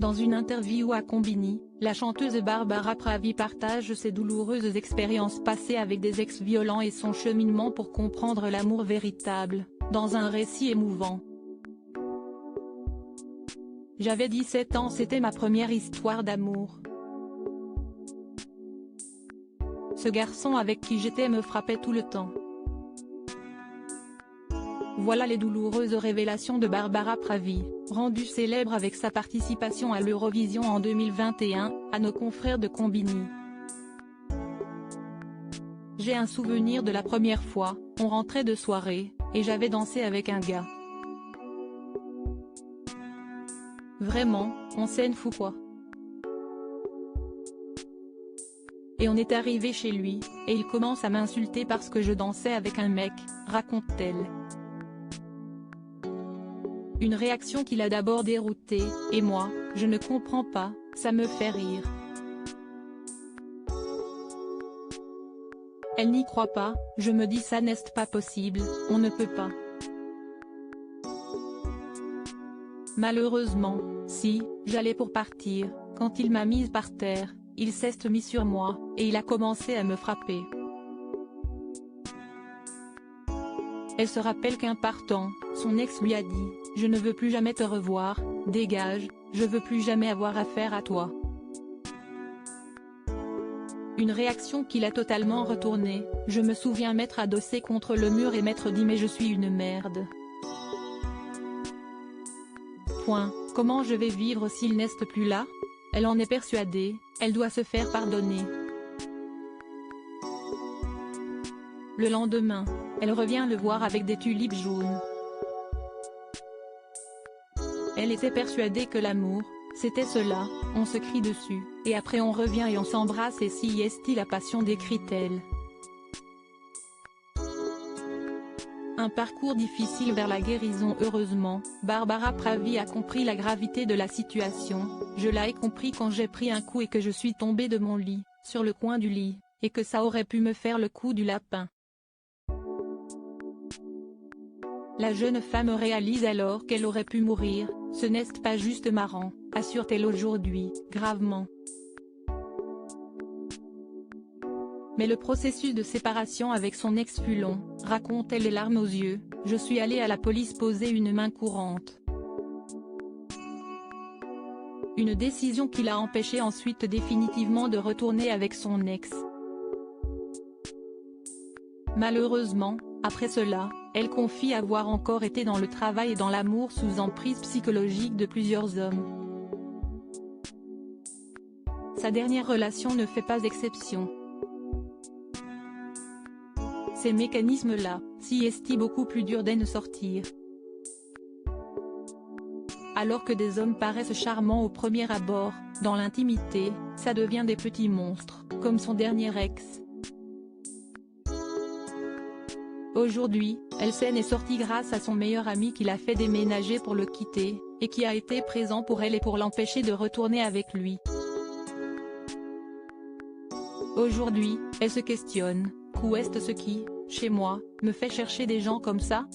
Dans une interview à Combini, la chanteuse Barbara Pravi partage ses douloureuses expériences passées avec des ex violents et son cheminement pour comprendre l'amour véritable, dans un récit émouvant. J'avais 17 ans, c'était ma première histoire d'amour. Ce garçon avec qui j'étais me frappait tout le temps. Voilà les douloureuses révélations de Barbara Pravi, rendue célèbre avec sa participation à l'Eurovision en 2021, à nos confrères de Combini. J'ai un souvenir de la première fois, on rentrait de soirée, et j'avais dansé avec un gars. Vraiment, on s'en fout quoi. Et on est arrivé chez lui, et il commence à m'insulter parce que je dansais avec un mec, raconte-t-elle. Une réaction qui l'a d'abord déroutée, et moi, je ne comprends pas, ça me fait rire. Elle n'y croit pas, je me dis ça n'est pas possible, on ne peut pas. Malheureusement, si, j'allais pour partir, quand il m'a mise par terre, il s'est mis sur moi, et il a commencé à me frapper. Elle se rappelle qu'un partant, son ex lui a dit « Je ne veux plus jamais te revoir, dégage, je veux plus jamais avoir affaire à toi ». Une réaction qui l'a totalement retournée, je me souviens m'être adossé contre le mur et m'être dit « Mais je suis une merde ». Comment je vais vivre s'il n'est plus là? Elle en est persuadée, elle doit se faire pardonner. Le lendemain, elle revient le voir avec des tulipes jaunes. Elle était persuadée que l'amour, c'était cela, on se crie dessus, et après on revient et on s'embrasse et si est-il la passion décrit-elle. Un parcours difficile vers la guérison. Heureusement, Barbara Pravi a compris la gravité de la situation. Je l'ai compris quand j'ai pris un coup et que je suis tombée de mon lit, sur le coin du lit, et que ça aurait pu me faire le coup du lapin. La jeune femme réalise alors qu'elle aurait pu mourir, ce n'est pas juste marrant, assure-t-elle aujourd'hui, gravement. Mais le processus de séparation avec son ex fut long, raconte-t-elle les larmes aux yeux, je suis allée à la police poser une main courante. Une décision qui l'a empêchée ensuite définitivement de retourner avec son ex. Malheureusement, après cela, elle confie avoir encore été dans le travail et dans l'amour sous emprise psychologique de plusieurs hommes. Sa dernière relation ne fait pas exception. Ces mécanismes-là, si est beaucoup plus dur d'en sortir. Alors que des hommes paraissent charmants au premier abord, dans l'intimité, ça devient des petits monstres, comme son dernier ex. Aujourd'hui, elle s'en est sortie grâce à son meilleur ami qui l'a fait déménager pour le quitter, et qui a été présent pour elle et pour l'empêcher de retourner avec lui. Aujourd'hui, elle se questionne, qu'où est-ce qui, chez moi, me fait chercher des gens comme ça ?